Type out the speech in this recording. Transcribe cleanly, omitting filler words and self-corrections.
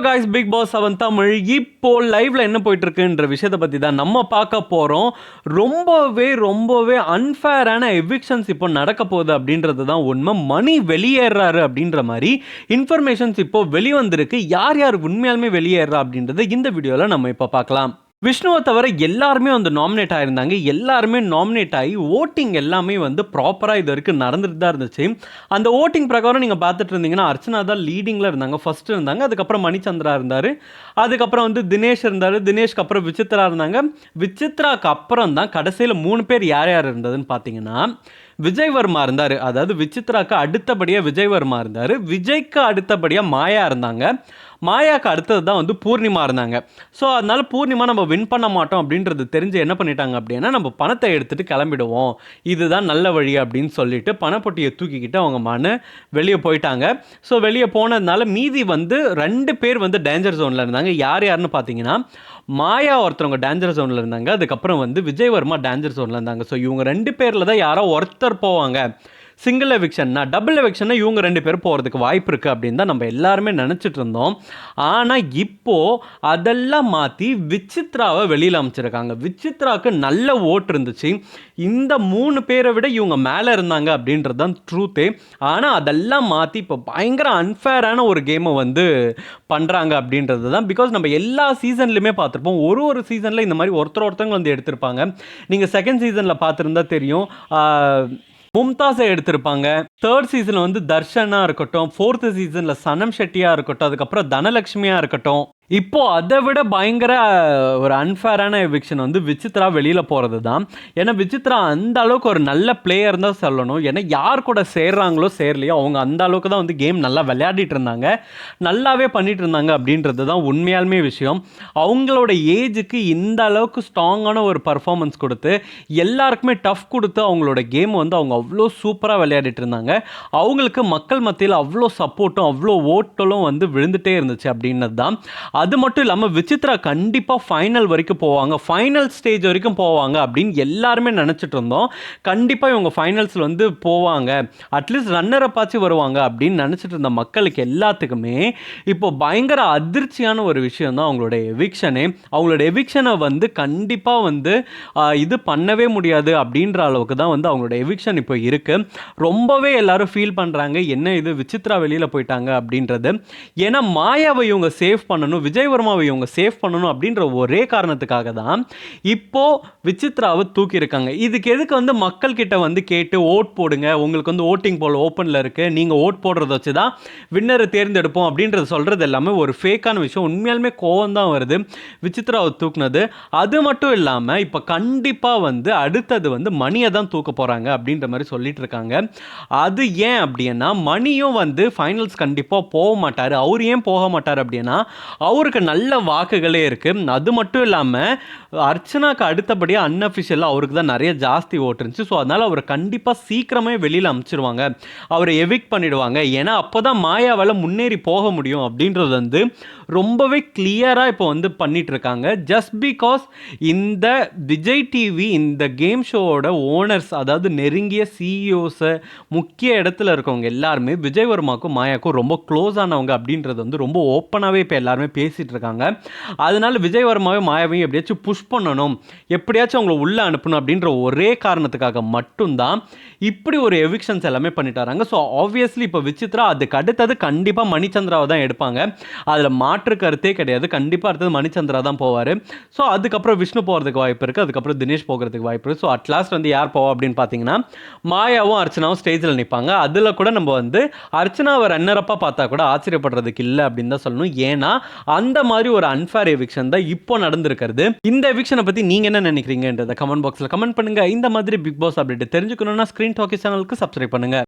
Guys, big pass 7 Tamil இப்போ லைவ்ல என்ன போயிட்டு இருக்குன்ற விஷயத்தை பத்தி தான் நம்ம பார்க்க போறோம். ரொம்பவே அன்ஃபேரான எவிக்ஷன்ஸ் இப்போ நடக்க போகுது அப்படின்றது தான் உண்மை. மணி வெளியேறாரு அப்படின்ற மாதிரி இன்ஃபர்மேஷன்ஸ் இப்போ வெளிவந்திருக்கு. யார் யார் உண்மையாலுமே வெளியேறா அப்படின்றத இந்த வீடியோவில் நம்ம இப்போ பார்க்கலாம். விஷ்ணுவை தவிர எல்லாருமே வந்து நாமினேட் ஆயிருந்தாங்க. எல்லாருமே நாமினேட் ஆகி ஓட்டிங் எல்லாமே வந்து ப்ராப்பராக இது வரைக்கும் நடந்துட்டு தான் இருந்துச்சு. அந்த ஓட்டிங் பிரகாரம் நீங்கள் பார்த்துட்டு இருந்தீங்கன்னா அர்ச்சனா தான் லீடிங்கில் இருந்தாங்க, ஃபர்ஸ்ட் இருந்தாங்க. அதுக்கப்புறம் மணிச்சந்திரா இருந்தார், அதுக்கப்புறம் வந்து தினேஷ் இருந்தார், தினேஷ்க்கு அப்புறம் விசித்ரா இருந்தாங்க. விசித்ராக்கு அப்புறம் தான் கடைசியில் 3 பேர் யார் யார் இருந்ததுன்னு பார்த்தீங்கன்னா விஜய் வர்மா இருந்தார். அதாவது விசித்ராக்கு அடுத்தபடியாக விஜய் வர்மா இருந்தார், விஜய்க்கு அடுத்தபடியாக மாயா இருந்தாங்க, மாயாவுக்கு அடுத்தது தான் வந்து பூர்ணிமா இருந்தாங்க. ஸோ அதனால் பூர்ணிமா நம்ம வின் பண்ண மாட்டோம் அப்படின்றது தெரிஞ்சு என்ன பண்ணிட்டாங்க அப்படின்னா, நம்ம பணத்தை எடுத்துகிட்டு கிளம்பிடுவோம், இதுதான் நல்ல வழி அப்படின்னு சொல்லிட்டு பணப்பொட்டியை தூக்கிக்கிட்டு அவங்க வெளியே போயிட்டாங்க. ஸோ வெளியே போனதுனால மீதி வந்து 2 பேர் வந்து டேஞ்சர் ஜோனில் இருந்தாங்க. யாருன்னு பார்த்தீங்கன்னா மாயா ஒருத்தவங்க டேஞ்சர் ஜோனில் இருந்தாங்க, அதுக்கப்புறம் வந்து விஜய் வர்மா டேஞ்சர் ஜோனில் இருந்தாங்க. ஸோ இவங்க 2 பேரில் தான் யாரோ ஒருத்தர் போவாங்க. சிங்கிள் எவிக்ஷன்னா டபுள் எவிக்ஷன்னா இவங்க 2 பேர் போகிறதுக்கு வாய்ப்பு இருக்குது அப்படின்னு தான் நம்ம எல்லாருமே நினச்சிட்டு இருந்தோம். ஆனால் இப்போது அதெல்லாம் மாற்றி விசித்ராவை வெளியில் அமைச்சிருக்காங்க. விசித்ராவுக்கு நல்ல ஓட்டு இருந்துச்சு. இந்த 3 பேரை விட இவங்க மேலே இருந்தாங்க அப்படின்றது தான் ட்ரூத்தே. ஆனால் அதெல்லாம் மாற்றி இப்போ பயங்கர அன்ஃபேரான ஒரு கேமை வந்து பண்ணுறாங்க அப்படின்றது தான். பிகாஸ் நம்ம எல்லா சீசன்லையுமே பார்த்துருப்போம், ஒரு சீசனில் இந்த மாதிரி ஒருத்தவங்க வந்து எடுத்திருப்பாங்க. நீங்கள் செகண்ட் சீசனில் பார்த்துருந்தா தெரியும், மும்தாஸை எடுத்திருப்பாங்க. 3rd சீசனில் வந்து தர்ஷனாக இருக்கட்டும், 4th சீசனில் சனம் ஷெட்டியாக இருக்கட்டும், அதுக்கப்புறம் தனலட்சுமியாக இருக்கட்டும். இப்போ அதை விட பயங்கர ஒரு அன்ஃபேரான எவிக்ஷன் வந்து விசித்ரா வெளியில் போகிறது தான். ஏன்னா விசித்ரா அந்த அளவுக்கு ஒரு நல்ல பிளேயர் தான் சொல்லணும். ஏன்னா யார் கூட சேர்றாங்களோ சேரலையோ அவங்க அந்த அளவுக்கு தான் வந்து கேம் நல்லா விளையாடிட்டு இருந்தாங்க, நல்லாவே பண்ணிட்டு இருந்தாங்க அப்படின்றது தான் உண்மையாலுமே விஷயம். அவங்களோட ஏஜுக்கு இந்த அளவுக்கு ஸ்ட்ராங்கான ஒரு பர்ஃபார்மன்ஸ் கொடுத்து எல்லாருக்குமே டஃப் கொடுத்து அவங்களோட கேம் வந்து அவங்க அவ்வளோ சூப்பராக விளையாடிட்டு இருந்தாங்க. அவங்களுக்கு மக்கள் மத்தியில் அவ்வளோ சப்போர்ட்டும் அவ்வளோ ஓட்டலும் வந்து விழுந்துட்டே இருந்துச்சு அப்படின்றது தான். அது மட்டும் இல்லாமல் விசித்ரா கண்டிப்பாக ஃபைனல் வரைக்கும் போவாங்க, ஃபைனல் ஸ்டேஜ் வரைக்கும் போவாங்க அப்படின்னு எல்லாருமே நினச்சிட்டு இருந்தோம். கண்டிப்பாக இவங்க ஃபைனல்ஸில் வந்து போவாங்க, அட்லீஸ்ட் ரன்னர் அப்பாச்சு வருவாங்க அப்படின்னு நினச்சிட்டு இருந்த மக்களுக்கு எல்லாத்துக்குமே இப்போ பயங்கர அதிர்ச்சியான ஒரு விஷயம் தான் அவங்களோட எவிக்ஷனே. அவங்களோட எவிக்ஷனை வந்து கண்டிப்பாக வந்து இது பண்ணவே முடியாது அப்படின்ற அளவுக்கு தான் வந்து அவங்களோட எவிக்ஷன் இப்போ இருக்குது. ரொம்பவே எல்லாரும் ஃபீல் பண்ணுறாங்க, என்ன இது விசித்ரா வெளியில் போயிட்டாங்க அப்படின்றது. ஏன்னா மாயாவை இவங்க சேவ் பண்ணணும், விஜய் வர்மாவை இவங்க சேவ் பண்ணணும் அப்படின்ற ஒரே காரணத்துக்காக தான் இப்போ விசித்ராவை தூக்கி இருக்காங்க. இதுக்கு எதுக்கு வந்து மக்கள் கிட்ட வந்து கேட்டு ஓட் போடுங்க, உங்களுக்கு வந்து ஓட்டிங் போல் ஓப்பனில் இருக்கு, நீங்க ஓட் போடுறத வச்சு தான் வின்னரை தேர்ந்தெடுப்போம் அப்படின்றது சொல்றது எல்லாமே ஒரு ஃபேக்கான விஷயம். உண்மையாலுமே கோவம் தான் வருது விசித்ராவை தூக்குனது. அது மட்டும் இல்லாமல் இப்போ கண்டிப்பாக வந்து அடுத்தது வந்து மணியை தான் தூக்க போறாங்க அப்படின்ற மாதிரி சொல்லிட்டு இருக்காங்க. அது ஏன் அப்படின்னா மணியும் வந்து ஃபைனல்ஸ் கண்டிப்பாக போக மாட்டார். அவர் ஏன் போக மாட்டார் அப்படின்னா அவருக்கு நல்ல வாக்குகளே இருக்குது. அது மட்டும் இல்லாமல் அர்ச்சனாக்கு அடுத்தபடியாக அன்அஃபிஷியலாக அவருக்கு தான் நிறைய ஜாஸ்தி ஓட்டு இருந்துச்சு. ஸோ அதனால் அவரை கண்டிப்பாக சீக்கிரமே வெளியில் அனுப்பிச்சிருவாங்க, அவரை எவிக்ட் பண்ணிடுவாங்க. ஏன்னா அப்போ தான் மாயாவால் முன்னேறி போக முடியும் அப்படின்றது வந்து ரொம்பவே கிளியராக இப்போ வந்து பண்ணிட்டு இருக்காங்க. ஜஸ்ட் பிகாஸ் இந்த விஜய் டிவி இந்த கேம் ஷோவோட ஓனர்ஸ், அதாவது நெருங்கிய சிஇஓஸை முக்கிய இடத்துல இருக்கவங்க எல்லாருமே விஜய் வர்மாக்கும் மாயாக்கும் ரொம்ப க்ளோஸ் ஆனவங்க அப்படின்றது வந்து ரொம்ப ஓப்பனாகவே இப்போ எல்லாருமே பேசிகிட்டு இருக்காங்க. அதனால விஜய் வர்மாவே மாயாவையும் எப்படியாச்சும் புஷ் பண்ணணும், எப்படியாச்சும் அவங்கள உள்ளே அனுப்பணும் அப்படின்ற ஒரே காரணத்துக்காக மட்டும்தான் இப்படி ஒரு எவிக்ஷன்ஸ் எல்லாமே பண்ணிட்டு வராங்க. ஸோ ஆப்வியஸ்லி இப்போ விசித்ரா அதுக்கு அடுத்தது கண்டிப்பாக மணிச்சந்திராவை தான் எடுப்பாங்க, அதில் மாற்று கருத்தே கிடையாது. கண்டிப்பாக அடுத்தது மணிச்சந்திரா தான் போவார். ஸோ அதுக்கப்புறம் விஷ்ணு போகிறதுக்கு வாய்ப்பு இருக்குது, அதுக்கப்புறம் தினேஷ் போகிறதுக்கு வாய்ப்பு இருக்குது. ஸோ அட்லாஸ்ட் வந்து யார் போவா அப்படின்னு பார்த்தீங்கன்னா மாயாவும் அர்ச்சனாவும் ஸ்டேஜில் நிற்பாங்க. அதில் கூட நம்ம வந்து அர்ச்சனாவை ரன்னரப்பாக பார்த்தா கூட ஆச்சரியப்படுறதுக்கு இல்லை அப்படின்னு தான் சொல்லணும். ஏன்னா அந்த மாதிரி ஒரு அன்ஃபேர் எவிக்ஷன் தான் இப்போ நடந்திருக்கிறது. இந்த எவிக்ஷனை பற்றி நீங்கள் என்ன நினைக்கிறீங்கன்றதை கமெண்ட் பாக்ஸில் கமெண்ட் பண்ணுங்கள். இந்த மாதிரி பிக் பாஸ் அப்டேட் தெரிஞ்சுக்கணும்னா ஸ்க்ரீன் டாக்கி சேனலுக்கு சப்ஸ்கிரைப் பண்ணுங்கள்.